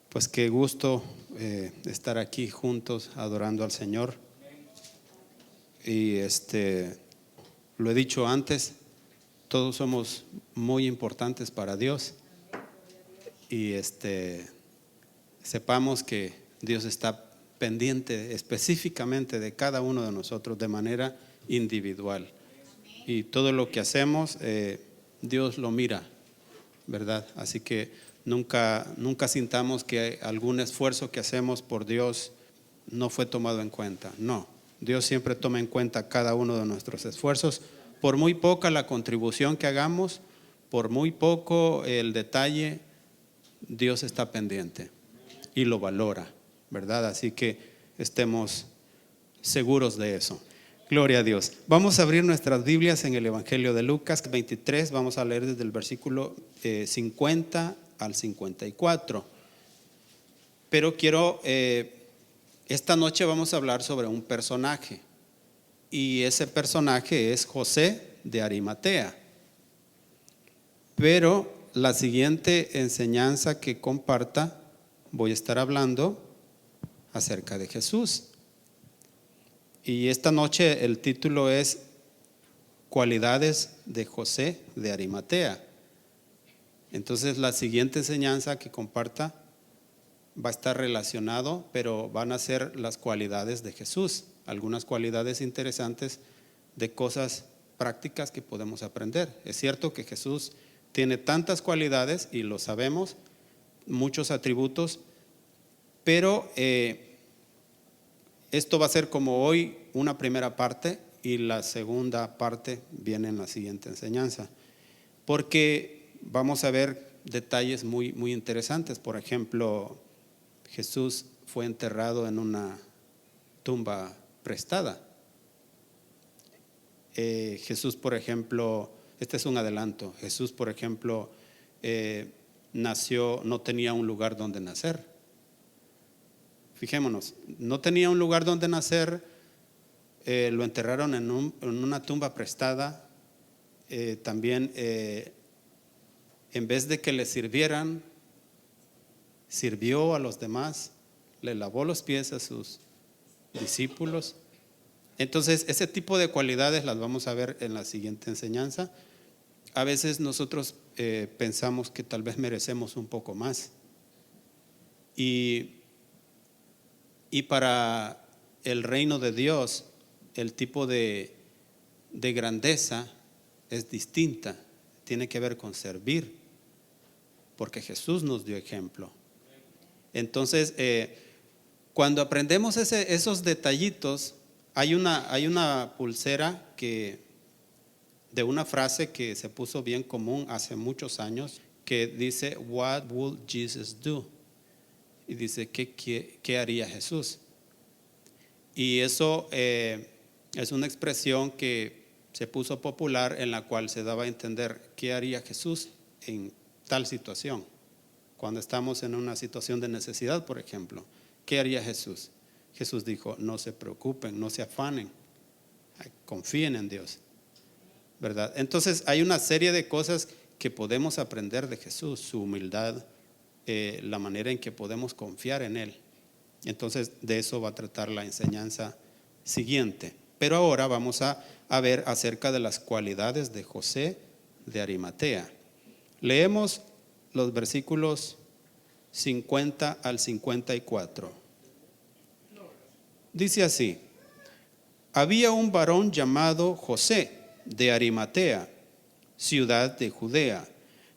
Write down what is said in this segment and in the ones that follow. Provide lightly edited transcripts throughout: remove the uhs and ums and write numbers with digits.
Pues qué gusto estar aquí juntos adorando al Señor. Y lo he dicho antes, todos somos muy importantes para Dios. Y sepamos que Dios está pendiente específicamente de cada uno de nosotros de manera individual. Y todo lo que hacemos, Dios lo mira, ¿verdad? Así que nunca sintamos que algún esfuerzo que hacemos por Dios no fue tomado en cuenta. No, Dios siempre toma en cuenta cada uno de nuestros esfuerzos. Por muy poca la contribución que hagamos, por muy poco el detalle, Dios está pendiente y lo valora, ¿verdad? Así que estemos seguros de eso. Gloria a Dios. Vamos a abrir nuestras Biblias en el Evangelio de Lucas 23. Vamos a leer desde el versículo 50 al 54. Pero esta noche vamos a hablar sobre un personaje. Y ese personaje es José de Arimatea. Pero la siguiente enseñanza que comparta, voy a estar hablando acerca de Jesús. Y esta noche el título es Cualidades de José de Arimatea. Entonces la siguiente enseñanza que comparta va a estar relacionado, pero van a ser las cualidades de Jesús, algunas cualidades interesantes de cosas prácticas que podemos aprender. Es cierto que Jesús tiene tantas cualidades y lo sabemos, muchos atributos, pero esto va a ser como hoy una primera parte y la segunda parte viene en la siguiente enseñanza, porque vamos a ver detalles muy, muy interesantes. Por ejemplo, Jesús fue enterrado en una tumba prestada. Jesús, por ejemplo, este es un adelanto. Jesús, por ejemplo, nació, no tenía un lugar donde nacer. Fijémonos, no tenía un lugar donde nacer, lo enterraron en una tumba prestada. También en vez de que le sirvieran, sirvió a los demás, le lavó los pies a sus discípulos. Entonces ese tipo de cualidades las vamos a ver en la siguiente enseñanza. A veces nosotros pensamos que tal vez merecemos un poco más, y para el reino de Dios el tipo de grandeza es distinta, tiene que ver con servir, porque Jesús nos dio ejemplo. Entonces cuando aprendemos esos detallitos, hay una pulsera de una frase que se puso bien común hace muchos años, que dice What would Jesus do? Y dice ¿qué haría Jesús? Y eso es una expresión que se puso popular, en la cual se daba a entender qué haría Jesús en tal situación. Cuando estamos en una situación de necesidad, por ejemplo, ¿qué haría Jesús? Jesús dijo: no se preocupen, no se afanen, confíen en Dios, ¿verdad? Entonces hay una serie de cosas que podemos aprender de Jesús: su humildad, la manera en que podemos confiar en Él. Entonces de eso va a tratar la enseñanza siguiente. Pero ahora vamos a ver acerca de las cualidades de José de Arimatea. Leemos los versículos 50 al 54. Dice así: había un varón llamado José de Arimatea, ciudad de Judea,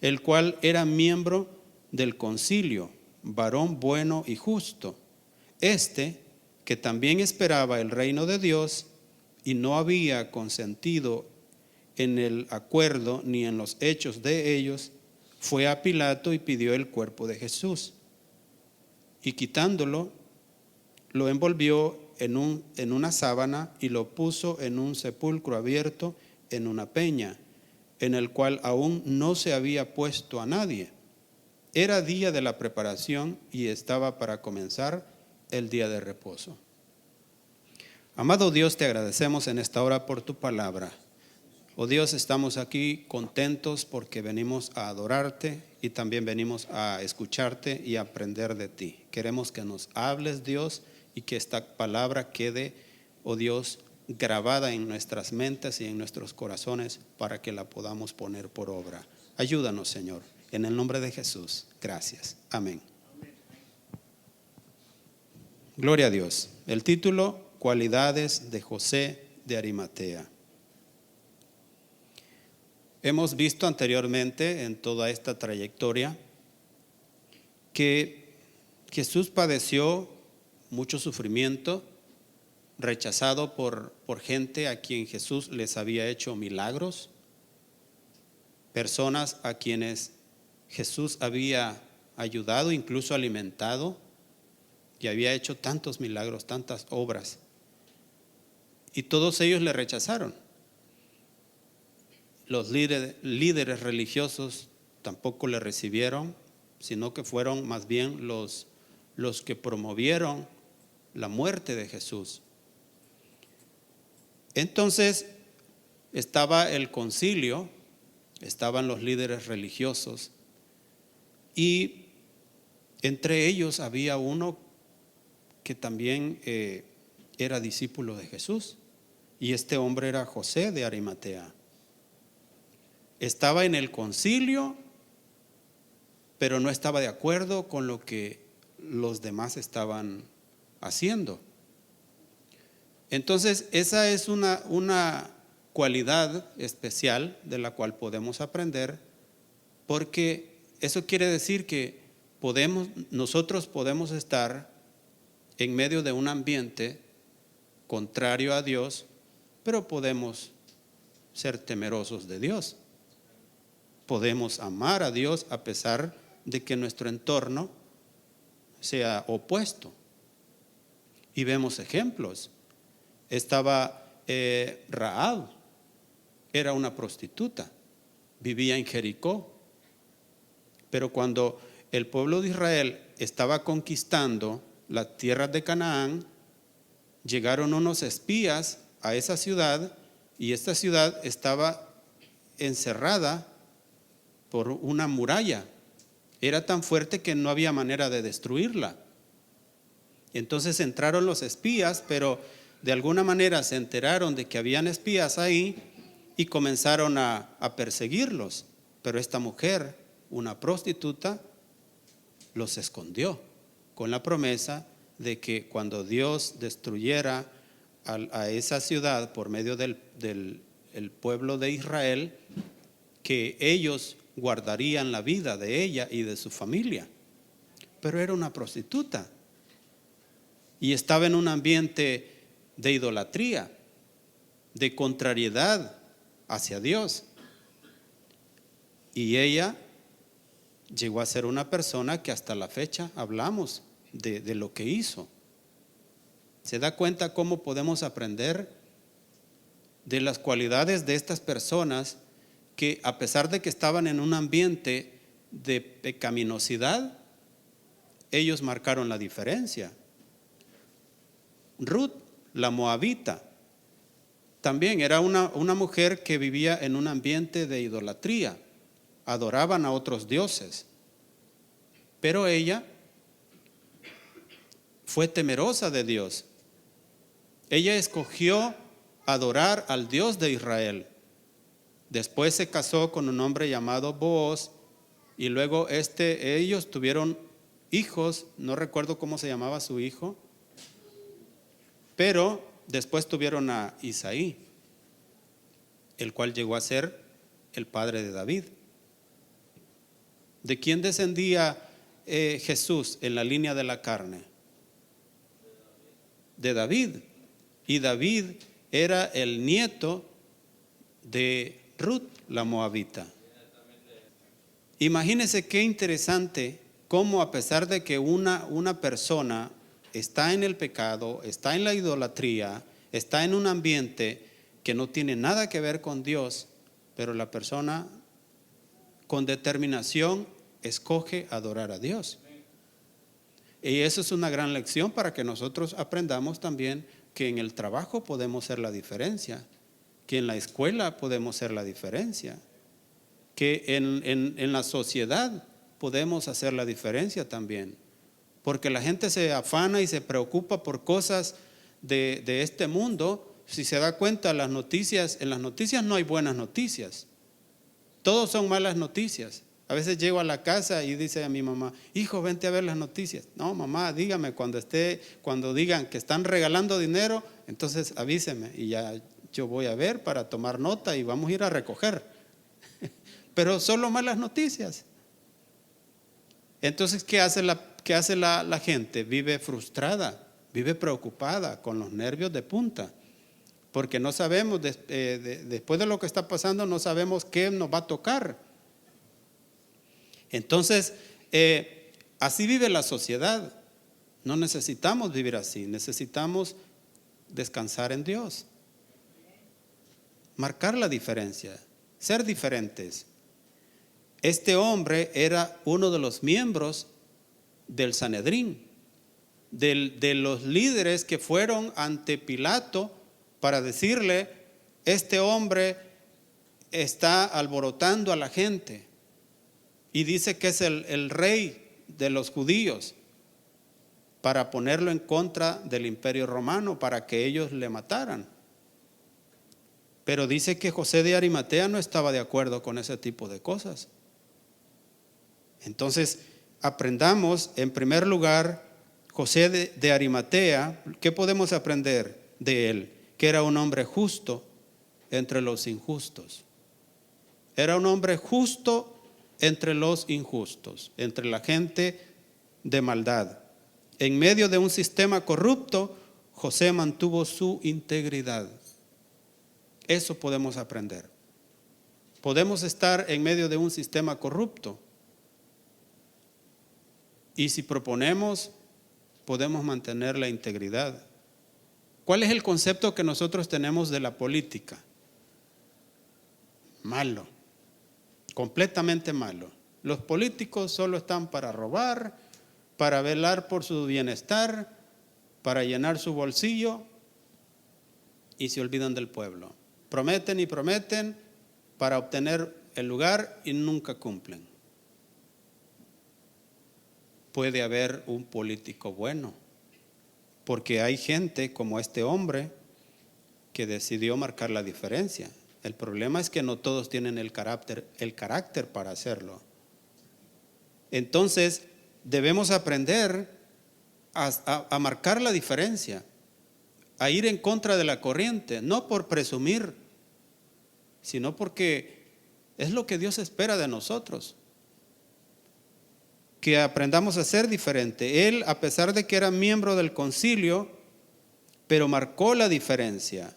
el cual era miembro del concilio, varón bueno y justo. Que también esperaba el reino de Dios, y no había consentido en el acuerdo ni en los hechos de ellos, fue a Pilato y pidió el cuerpo de Jesús. Y quitándolo, lo envolvió en una sábana y lo puso en un sepulcro abierto en una peña, en el cual aún no se había puesto a nadie. Era día de la preparación y estaba para comenzar el día de reposo. Amado Dios, te agradecemos en esta hora por tu palabra. Oh Dios, estamos aquí contentos porque venimos a adorarte y también venimos a escucharte y a aprender de ti. Queremos que nos hables, Dios, y que esta palabra quede, oh Dios, grabada en nuestras mentes y en nuestros corazones para que la podamos poner por obra. Ayúdanos, Señor, en el nombre de Jesús. Gracias. Amén. Gloria a Dios. El título: Cualidades de José de Arimatea. Hemos visto anteriormente en toda esta trayectoria que Jesús padeció mucho sufrimiento, rechazado por gente a quien Jesús les había hecho milagros, personas a quienes Jesús había ayudado, incluso alimentado, y había hecho tantos milagros, tantas obras, y todos ellos le rechazaron. Los líderes religiosos tampoco le recibieron, sino que fueron más bien los que promovieron la muerte de Jesús. Entonces estaba el concilio, estaban los líderes religiosos, y entre ellos había uno que también era discípulo de Jesús, y este hombre era José de Arimatea. Estaba en el concilio, pero no estaba de acuerdo con lo que los demás estaban haciendo. Entonces, esa es una cualidad especial de la cual podemos aprender, porque eso quiere decir que nosotros podemos estar en medio de un ambiente contrario a Dios, pero podemos ser temerosos de Dios. Podemos amar a Dios a pesar de que nuestro entorno sea opuesto. Y vemos ejemplos. Estaba Rahab, era una prostituta, vivía en Jericó. Pero cuando el pueblo de Israel estaba conquistando las tierras de Canaán, llegaron unos espías a esa ciudad, y esta ciudad estaba encerrada por una muralla. Era tan fuerte que no había manera de destruirla. Entonces entraron los espías, pero de alguna manera se enteraron de que habían espías ahí y comenzaron a perseguirlos. Pero esta mujer, una prostituta, los escondió con la promesa de que cuando Dios destruyera a esa ciudad por medio del pueblo de Israel, que ellos guardarían la vida de ella y de su familia. Pero era una prostituta y estaba en un ambiente de idolatría, de contrariedad hacia Dios. Y ella llegó a ser una persona que hasta la fecha hablamos de lo que hizo. ¿Se da cuenta cómo podemos aprender de las cualidades de estas personas que, a pesar de que estaban en un ambiente de pecaminosidad, ellos marcaron la diferencia? Ruth, la moabita, también era una mujer que vivía en un ambiente de idolatría, adoraban a otros dioses, pero ella fue temerosa de Dios. Ella escogió adorar al Dios de Israel. Después se casó con un hombre llamado Booz, y luego ellos tuvieron hijos, no recuerdo cómo se llamaba su hijo, pero después tuvieron a Isaí, el cual llegó a ser el padre de David. ¿De quién descendía Jesús en la línea de la carne? De David. Y David era el nieto de Ruth, la moabita. Imagínense qué interesante cómo, a pesar de que una persona está en el pecado, está en la idolatría, está en un ambiente que no tiene nada que ver con Dios, pero la persona con determinación escoge adorar a Dios. Y eso es una gran lección para que nosotros aprendamos también que en el trabajo podemos hacer la diferencia. que en la escuela podemos hacer la diferencia, que en la sociedad podemos hacer la diferencia también, porque la gente se afana y se preocupa por cosas de este mundo. Si se da cuenta, en las noticias no hay buenas noticias, todos son malas noticias. A veces llego a la casa y dice a mi mamá: hijo, vente a ver las noticias. No, mamá, dígame cuando digan que están regalando dinero, entonces avíseme y ya yo voy a ver para tomar nota y vamos a ir a recoger. Pero solo malas noticias. Entonces, ¿qué hace la gente? Vive frustrada, vive preocupada, con los nervios de punta, porque no sabemos, después de lo que está pasando, no sabemos qué nos va a tocar. Entonces, así vive la sociedad. No necesitamos vivir así, necesitamos descansar en Dios, marcar la diferencia, ser diferentes. Este hombre era uno de los miembros del Sanedrín, de los líderes que fueron ante Pilato para decirle: este hombre está alborotando a la gente y dice que es el rey de los judíos, para ponerlo en contra del imperio romano, para que ellos le mataran. Pero dice que José de Arimatea no estaba de acuerdo con ese tipo de cosas. Entonces, aprendamos en primer lugar, José de Arimatea, ¿qué podemos aprender de él? Que era un hombre justo entre los injustos. Era un hombre justo entre los injustos, entre la gente de maldad. En medio de un sistema corrupto, José mantuvo su integridad. Eso podemos aprender. Podemos estar en medio de un sistema corrupto, y si proponemos, podemos mantener la integridad. ¿Cuál es el concepto que nosotros tenemos de la política? Malo, completamente malo. Los políticos solo están para robar, para velar por su bienestar, para llenar su bolsillo, y se olvidan del pueblo. Prometen y prometen para obtener el lugar y nunca cumplen. Puede haber un político bueno, porque hay gente como este hombre que decidió marcar la diferencia. El problema es que no todos tienen el carácter para hacerlo. Entonces, debemos aprender a marcar la diferencia, a ir en contra de la corriente, no por presumir, sino porque es lo que Dios espera de nosotros, que aprendamos a ser diferente. Él, a pesar de que era miembro del concilio, pero marcó la diferencia.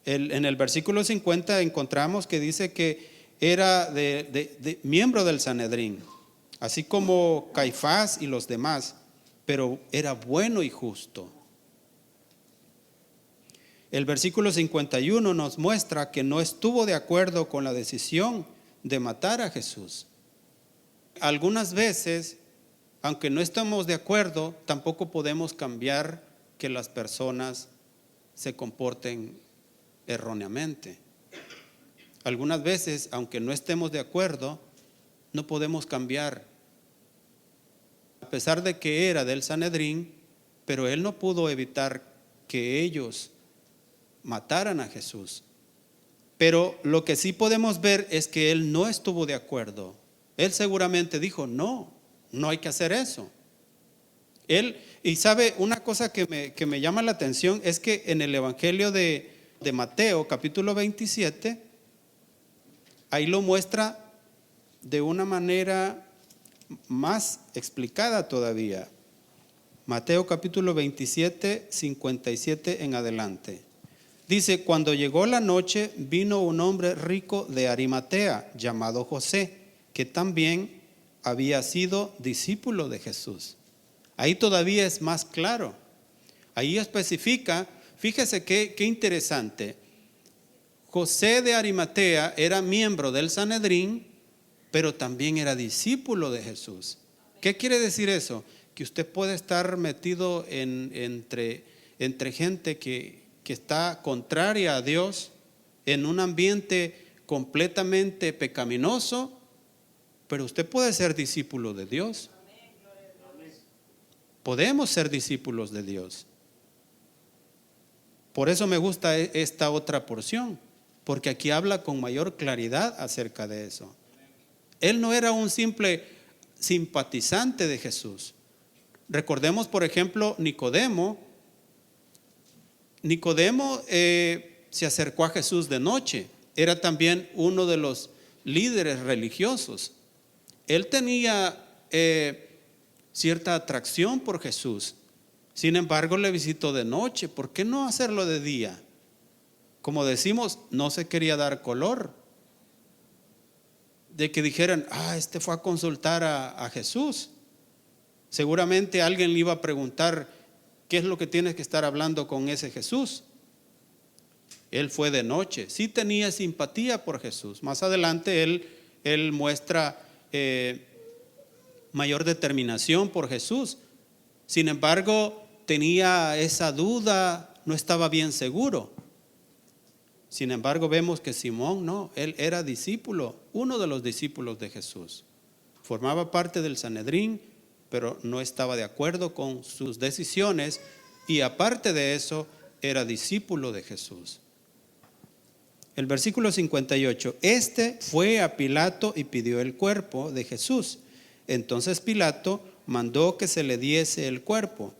En el versículo 50 encontramos que dice que era miembro del Sanedrín, así como Caifás y los demás, pero era bueno y justo. El versículo 51 nos muestra que no estuvo de acuerdo con la decisión de matar a Jesús. Algunas veces, aunque no estamos de acuerdo, tampoco podemos cambiar que las personas se comporten erróneamente. Algunas veces, aunque no estemos de acuerdo, no podemos cambiar. A pesar de que era del Sanedrín, pero él no pudo evitar que ellos mataran a Jesús. Pero lo que sí podemos ver es que él no estuvo de acuerdo. Él seguramente dijo: no hay que hacer eso. Y sabe, una cosa que me llama la atención es que en el Evangelio de Mateo, capítulo 27, ahí lo muestra de una manera más explicada todavía. Mateo capítulo 27, 57 en adelante. Dice: cuando llegó la noche, vino un hombre rico de Arimatea, llamado José, que también había sido discípulo de Jesús. Ahí todavía es más claro. Ahí especifica, fíjese qué interesante. José de Arimatea era miembro del Sanedrín, pero también era discípulo de Jesús. ¿Qué quiere decir eso? Que usted puede estar metido entre gente que que está contraria a Dios, en un ambiente completamente pecaminoso, pero usted puede ser discípulo de Dios. Podemos ser discípulos de Dios. Por eso me gusta esta otra porción, porque aquí habla con mayor claridad acerca de eso. Él no era un simple simpatizante de Jesús. Recordemos, por ejemplo, Nicodemo. Nicodemo se acercó a Jesús de noche. Era también uno de los líderes religiosos. Él tenía cierta atracción por Jesús. Sin embargo, le visitó de noche. ¿Por qué no hacerlo de día? Como decimos, no se quería dar color de que dijeran, este fue a consultar a Jesús. Seguramente alguien le iba a preguntar, ¿qué es lo que tienes que estar hablando con ese Jesús? Él fue de noche. Sí tenía simpatía por Jesús. Más adelante él muestra mayor determinación por Jesús. Sin embargo, tenía esa duda, no estaba bien seguro. Sin embargo, vemos que Simón no, él era discípulo, uno de los discípulos de Jesús. Formaba parte del Sanedrín, pero no estaba de acuerdo con sus decisiones, y aparte de eso, era discípulo de Jesús. El versículo 58, este fue a Pilato y pidió el cuerpo de Jesús. Entonces Pilato mandó que se le diese el cuerpo,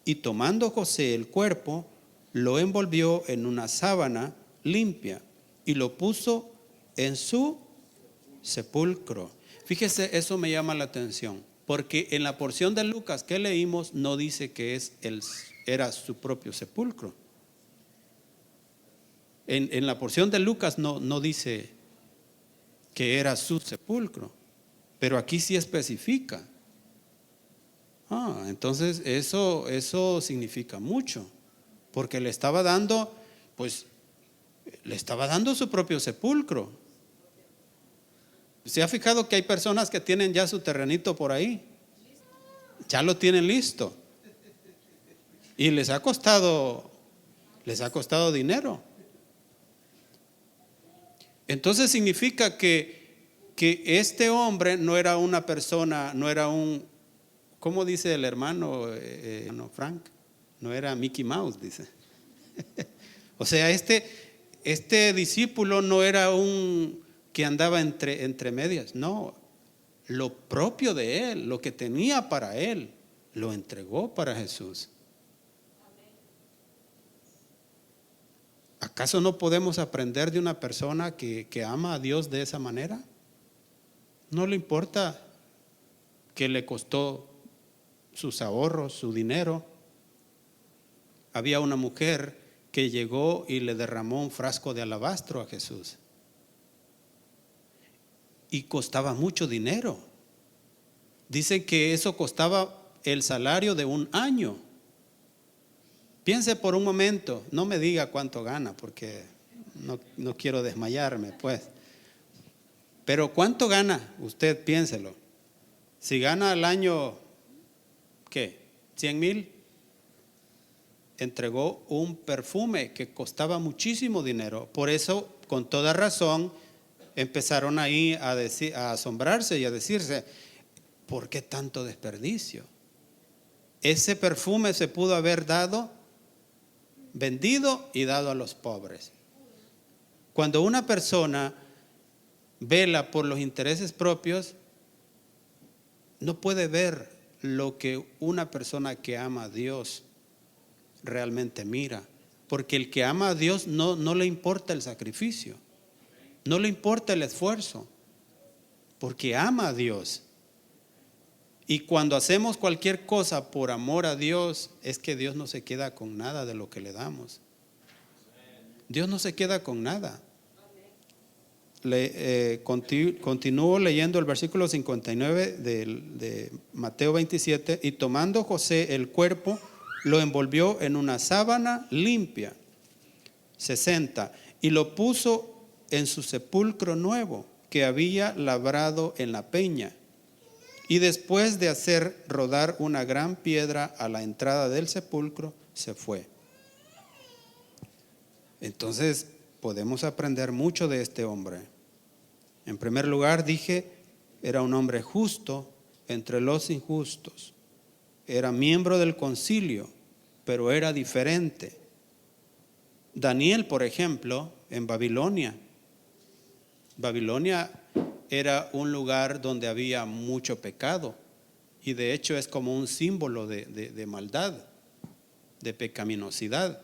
y tomando José el cuerpo, lo envolvió en una sábana limpia y lo puso en su sepulcro. Fíjese, eso me llama la atención, porque en la porción de Lucas que leímos no dice que era su propio sepulcro. En la porción de Lucas no dice que era su sepulcro, pero aquí sí especifica. Entonces eso significa mucho, porque le estaba dando su propio sepulcro. ¿Se ha fijado que hay personas que tienen ya su terrenito por ahí? Ya lo tienen listo. Y les ha costado dinero. Entonces significa que este hombre no era una persona, no era un, ¿cómo dice el hermano Frank? No era Mickey Mouse, dice. O sea, este discípulo no era un que andaba entre medias. No, lo propio de él, lo que tenía para él, lo entregó para Jesús. ¿Acaso no podemos aprender de una persona que ama a Dios de esa manera? No le importa que le costó sus ahorros, su dinero. Había una mujer que llegó y le derramó un frasco de alabastro a Jesús. Y costaba mucho dinero. Dicen que eso costaba el salario de un año. Piense por un momento, no me diga cuánto gana, porque no quiero desmayarme, pues. Pero ¿cuánto gana? Usted piénselo. Si gana al año, ¿qué? 100,000. Entregó un perfume que costaba muchísimo dinero. Por eso, con toda razón, empezaron ahí a asombrarse y a decirse, ¿por qué tanto desperdicio? Ese perfume se pudo haber vendido y dado a los pobres. Cuando una persona vela por los intereses propios, no puede ver lo que una persona que ama a Dios realmente mira, porque el que ama a Dios no le importa el sacrificio, no le importa el esfuerzo, porque ama a Dios. Y cuando hacemos cualquier cosa por amor a Dios, es que Dios no se queda con nada de lo que le damos. Dios no se queda con nada. Continúo leyendo el versículo 59 de Mateo 27. Y tomando José el cuerpo, lo envolvió en una sábana limpia. 60. Y lo puso en su sepulcro nuevo, que había labrado en la peña. Y después de hacer rodar una gran piedra a la entrada del sepulcro, se fue. Entonces podemos aprender mucho de este hombre. En primer lugar, dije, era un hombre justo entre los injustos. Era miembro del concilio, pero era diferente. Daniel, por ejemplo, en Babilonia era un lugar donde había mucho pecado, y de hecho es como un símbolo de maldad, de pecaminosidad.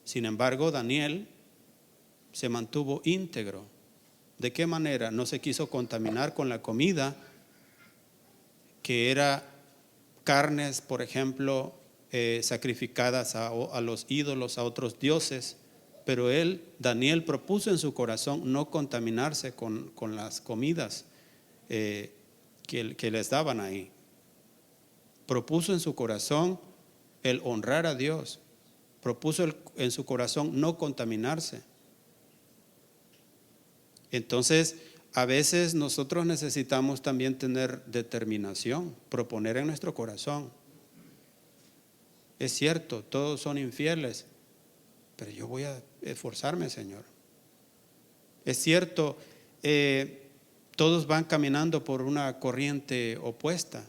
Sin embargo, Daniel se mantuvo íntegro. ¿De qué manera? No se quiso contaminar con la comida, que era carnes, por ejemplo, sacrificadas a los ídolos, a otros dioses. Pero Daniel, propuso en su corazón no contaminarse con las comidas que les daban ahí. Propuso en su corazón el honrar a Dios. Propuso en su corazón no contaminarse. Entonces, a veces nosotros necesitamos también tener determinación, proponer en nuestro corazón. Es cierto, todos son infieles, pero yo voy a esforzarme, Señor. Es cierto, todos van caminando por una corriente opuesta,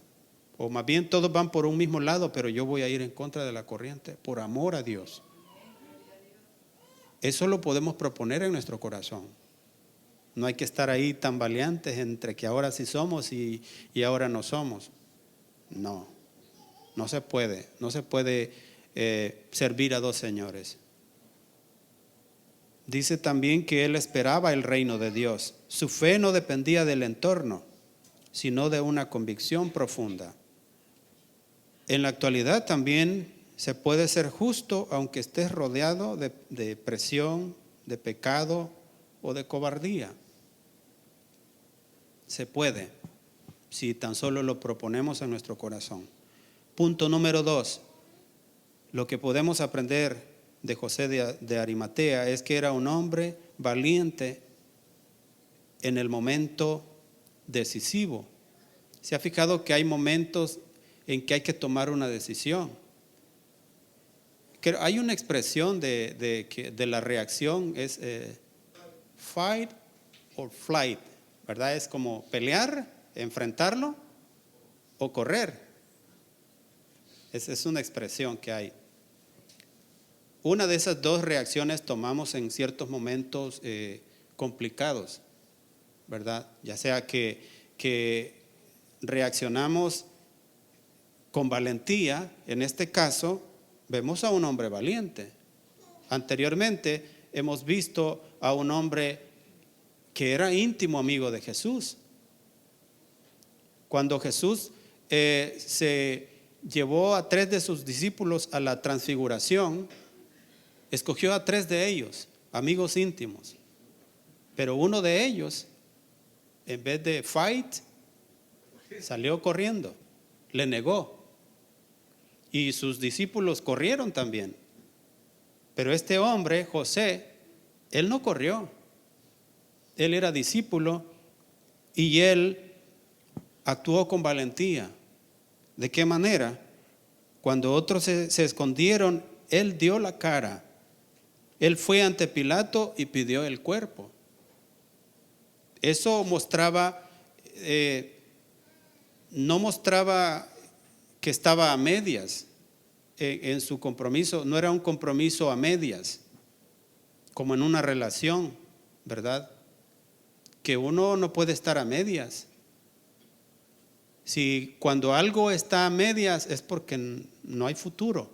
o más bien todos van por un mismo lado, pero yo voy a ir en contra de la corriente, por amor a Dios. Eso lo podemos proponer en nuestro corazón. No hay que estar ahí tambaleantes entre que ahora sí somos y ahora no somos. No se puede servir a dos señores. Dice también que él esperaba el reino de Dios. Su fe no dependía del entorno, sino de una convicción profunda. En la actualidad también se puede ser justo aunque estés rodeado de presión, de pecado o de cobardía. Se puede, si tan solo lo proponemos en nuestro corazón. Punto número 2. Lo que podemos aprender de José de Arimatea es que era un hombre valiente en el momento decisivo. ¿Se ha fijado que hay momentos en que hay que tomar una decisión? Que hay una expresión de la reacción, es fight or flight, ¿verdad? Es como pelear, enfrentarlo o correr. Es una expresión que hay. Una de esas dos reacciones tomamos en ciertos momentos complicados, ¿verdad? Ya sea que reaccionamos con valentía. En este caso vemos a un hombre valiente. Anteriormente hemos visto a un hombre que era íntimo amigo de Jesús. Cuando Jesús se llevó a 3 de sus discípulos a la transfiguración, escogió a 3 de ellos, amigos íntimos. Pero uno de ellos, en vez de fight, salió corriendo, le negó. Y sus discípulos corrieron también. Pero este hombre, José, él no corrió. Él era discípulo y él actuó con valentía. ¿De qué manera? Cuando otros se escondieron, él dio la cara. Él fue ante Pilato y pidió el cuerpo. Eso mostraba, no mostraba que estaba a medias en su compromiso. No era un compromiso a medias, como en una relación, ¿verdad? Que uno no puede estar a medias. Si cuando algo está a medias es porque no hay futuro.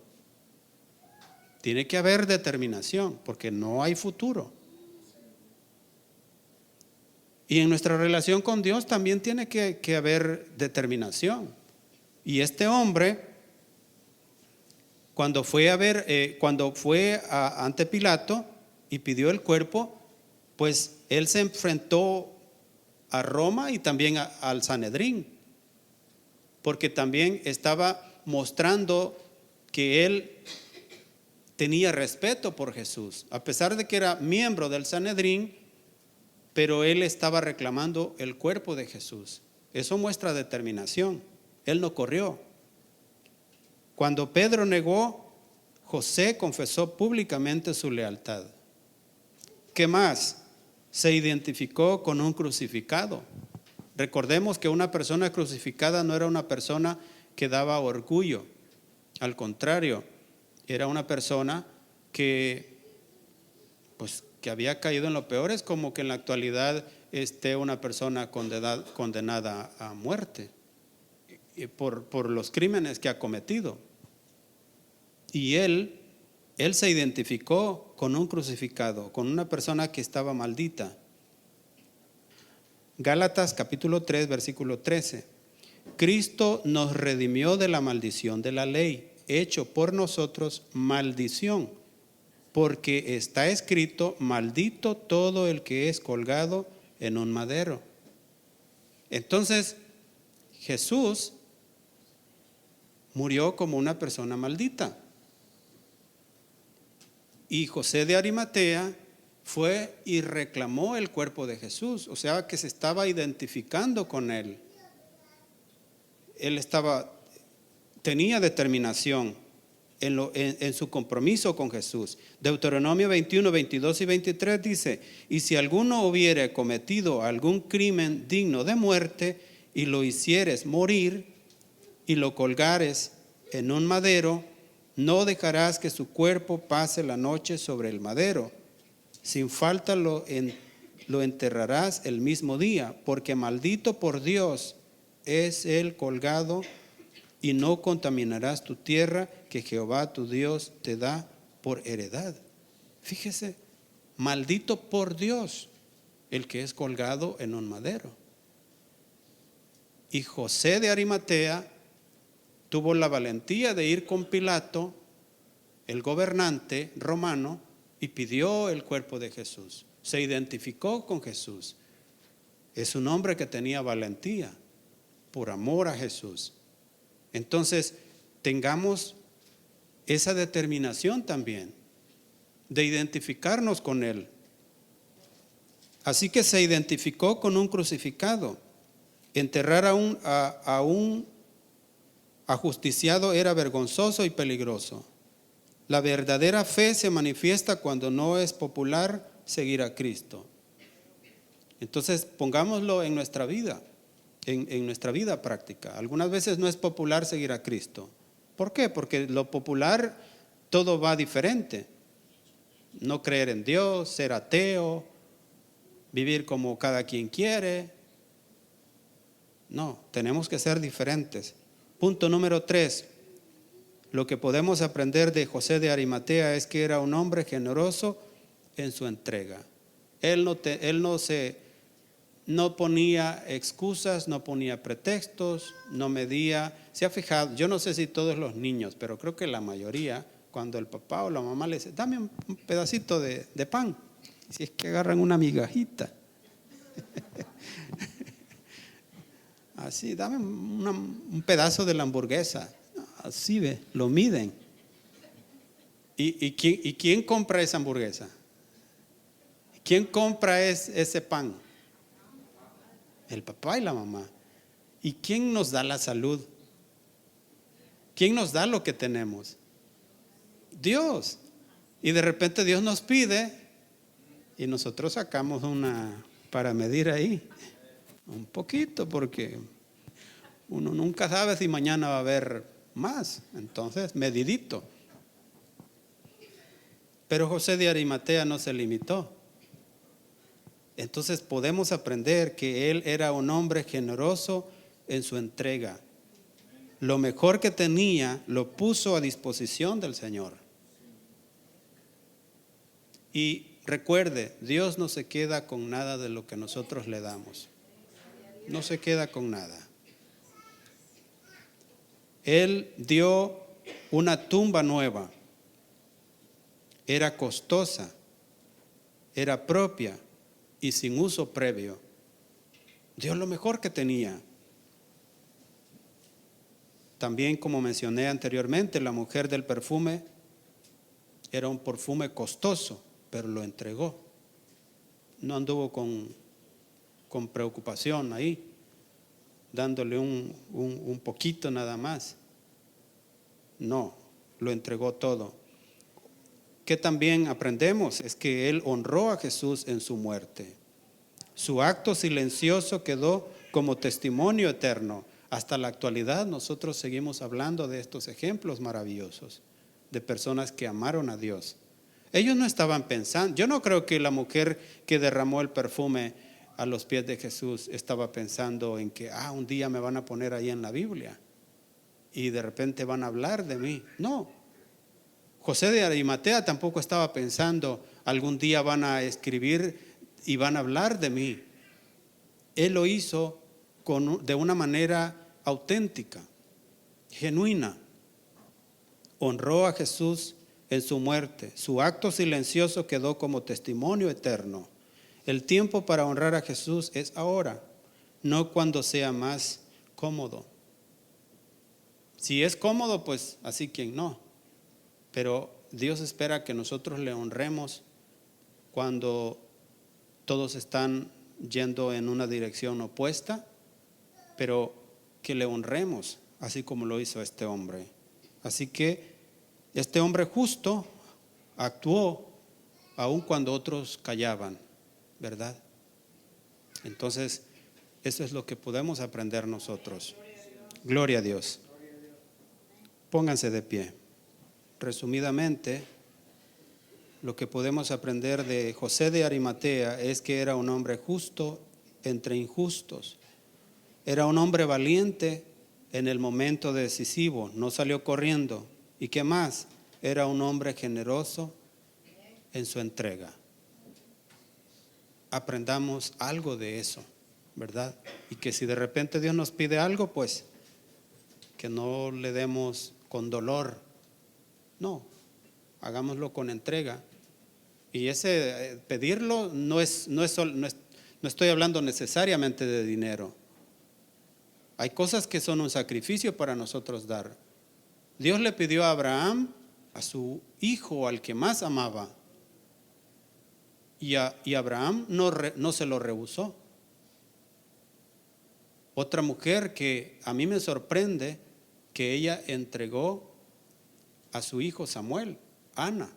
Tiene que haber determinación, porque no hay futuro. Y en nuestra relación con Dios también tiene que haber determinación. Y este hombre, cuando fue ante Pilato y pidió el cuerpo, pues él se enfrentó a Roma y también al Sanedrín, porque también estaba mostrando que él tenía respeto por Jesús, a pesar de que era miembro del Sanedrín, pero él estaba reclamando el cuerpo de Jesús. Eso muestra determinación. Él no corrió. Cuando Pedro negó, José confesó públicamente su lealtad. ¿Qué más? Se identificó con un crucificado. Recordemos que una persona crucificada no era una persona que daba orgullo. Al contrario, era una persona que, pues, que había caído en lo peor. Es como que en la actualidad esté una persona condenada a muerte por los crímenes que ha cometido. Y él se identificó con un crucificado, con una persona que estaba maldita. Gálatas capítulo 3, versículo 13. Cristo nos redimió de la maldición de la ley, hecho por nosotros maldición, porque está escrito: maldito todo el que es colgado en un madero. Entonces, Jesús murió como una persona maldita. Y José de Arimatea fue y reclamó el cuerpo de Jesús, o sea que se estaba identificando con él. Él tenía determinación en su compromiso con Jesús. Deuteronomio 21, 22 y 23 dice: y si alguno hubiere cometido algún crimen digno de muerte y lo hicieres morir y lo colgares en un madero, no dejarás que su cuerpo pase la noche sobre el madero. Sin falta lo enterrarás el mismo día, porque maldito por Dios es el colgado, y no contaminarás tu tierra que Jehová tu Dios te da por heredad. Fíjese, maldito por Dios el que es colgado en un madero. Y José de Arimatea tuvo la valentía de ir con Pilato, el gobernante romano, y pidió el cuerpo de Jesús. Se identificó con Jesús. Es un hombre que tenía valentía por amor a Jesús. Entonces, tengamos esa determinación también de identificarnos con Él. Así que se identificó con un crucificado. Enterrar a un ajusticiado era vergonzoso y peligroso. La verdadera fe se manifiesta cuando no es popular seguir a Cristo. Entonces, pongámoslo en nuestra vida, en nuestra vida práctica. Algunas veces no es popular seguir a Cristo. ¿Por qué? Porque lo popular todo va diferente. No creer en Dios, ser ateo, vivir como cada quien quiere. No, tenemos que ser diferentes. Punto número 3. Lo que podemos aprender de José de Arimatea es que era un hombre generoso en su entrega. Él no ponía excusas, no ponía pretextos, no medía. Se ha fijado, yo no sé si todos los niños, pero creo que la mayoría, cuando el papá o la mamá le dice: dame un pedacito de pan, si es que agarran una migajita. Así, dame un pedazo de la hamburguesa. Así ve, lo miden. ¿Y quién compra esa hamburguesa? ¿Quién compra ese pan? El papá y la mamá. ¿Y quién nos da la salud? ¿Quién nos da lo que tenemos? Dios. Y de repente Dios nos pide y nosotros sacamos una para medir ahí. Un poquito, porque uno nunca sabe si mañana va a haber más. Entonces, medidito. Pero José de Arimatea no se limitó. Entonces podemos aprender que él era un hombre generoso en su entrega. Lo mejor que tenía lo puso a disposición del Señor. Y recuerde, Dios no se queda con nada de lo que nosotros le damos. No se queda con nada. Él dio una tumba nueva. Era costosa, era propia y sin uso previo. Dio lo mejor que tenía. También, como mencioné anteriormente, la mujer del perfume era un perfume costoso, pero lo entregó. No anduvo con preocupación ahí, dándole un poquito nada más. No, lo entregó todo. que también aprendemos es que él honró a Jesús en su muerte. Su acto silencioso quedó como testimonio eterno. Hasta la actualidad nosotros seguimos hablando de estos ejemplos maravillosos de personas que amaron a Dios. Ellos no estaban pensando, yo no creo que la mujer que derramó el perfume a los pies de Jesús estaba pensando en que un día me van a poner ahí en la Biblia y de repente van a hablar de mí. No. José de Arimatea tampoco estaba pensando algún día van a escribir y van a hablar de mí. Él lo hizo de una manera auténtica, genuina. Honró a Jesús en su muerte. Su acto silencioso quedó como testimonio eterno. El tiempo para honrar a Jesús es ahora, no cuando sea más cómodo. Si es cómodo, pues así quien no. Pero Dios espera que nosotros le honremos cuando todos están yendo en una dirección opuesta, pero que le honremos, así como lo hizo este hombre. Así que este hombre justo actuó aun cuando otros callaban, ¿verdad? Entonces, eso es lo que podemos aprender nosotros. Gloria a Dios. Pónganse de pie. Resumidamente, lo que podemos aprender de José de Arimatea es que era un hombre justo entre injustos. Era un hombre valiente en el momento decisivo, no salió corriendo. ¿Y qué más? Era un hombre generoso en su entrega. Aprendamos algo de eso, ¿verdad? Y que si de repente Dios nos pide algo, pues que no le demos con dolor. No, hagámoslo con entrega. Y ese pedirlo no estoy hablando necesariamente de dinero. Hay cosas que son un sacrificio para nosotros dar. Dios le pidió a Abraham, a su hijo, al que más amaba. Y Abraham no se lo rehusó. Otra mujer que a mí me sorprende, que ella entregó a su hijo Samuel, Ana.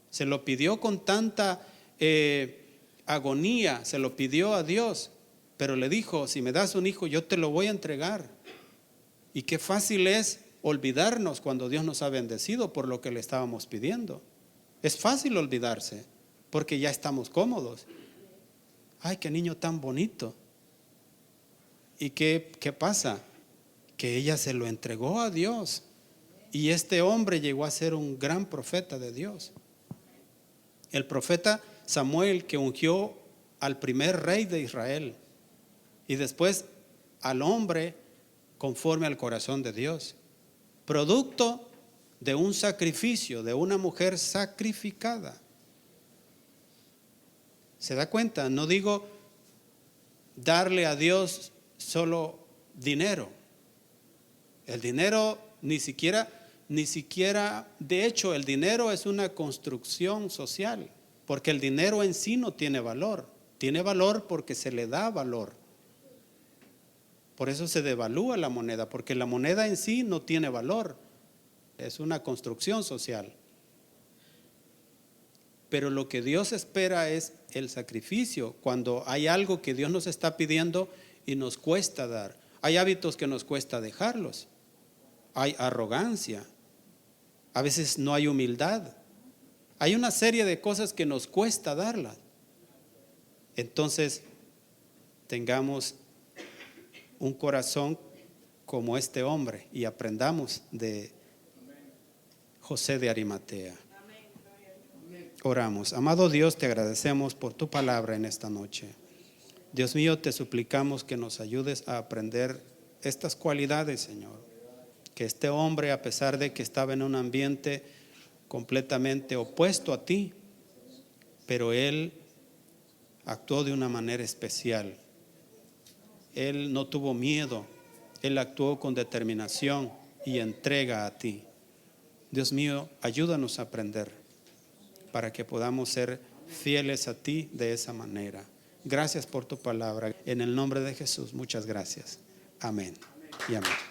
Se lo pidió con tanta agonía, se lo pidió a Dios, pero le dijo, si me das un hijo, yo te lo voy a entregar. Y qué fácil es olvidarnos cuando Dios nos ha bendecido por lo que le estábamos pidiendo. Es fácil olvidarse, porque ya estamos cómodos. Ay, qué niño tan bonito. ¿Y qué pasa? Que ella se lo entregó a Dios. Y este hombre llegó a ser un gran profeta de Dios. El profeta Samuel, que ungió al primer rey de Israel y después al hombre conforme al corazón de Dios. Producto de un sacrificio, de una mujer sacrificada. ¿Se da cuenta? No digo darle a Dios solo dinero. El dinero ni siquiera, de hecho, el dinero es una construcción social, porque el dinero en sí no tiene valor. Tiene valor porque se le da valor. Por eso se devalúa la moneda, porque la moneda en sí no tiene valor. Es una construcción social. Pero lo que Dios espera es el sacrificio, cuando hay algo que Dios nos está pidiendo y nos cuesta dar. Hay hábitos que nos cuesta dejarlos. Hay arrogancia. A veces no hay humildad. Hay una serie de cosas que nos cuesta darlas. Entonces, tengamos un corazón como este hombre y aprendamos de José de Arimatea. Oramos. Amado Dios, te agradecemos por tu palabra en esta noche. Dios mío, te suplicamos que nos ayudes a aprender estas cualidades, Señor. Que este hombre, a pesar de que estaba en un ambiente completamente opuesto a ti, pero él actuó de una manera especial. Él no tuvo miedo, él actuó con determinación y entrega a ti. Dios mío, ayúdanos a aprender para que podamos ser fieles a ti de esa manera. Gracias por tu palabra. En el nombre de Jesús, muchas gracias. Amén y amén.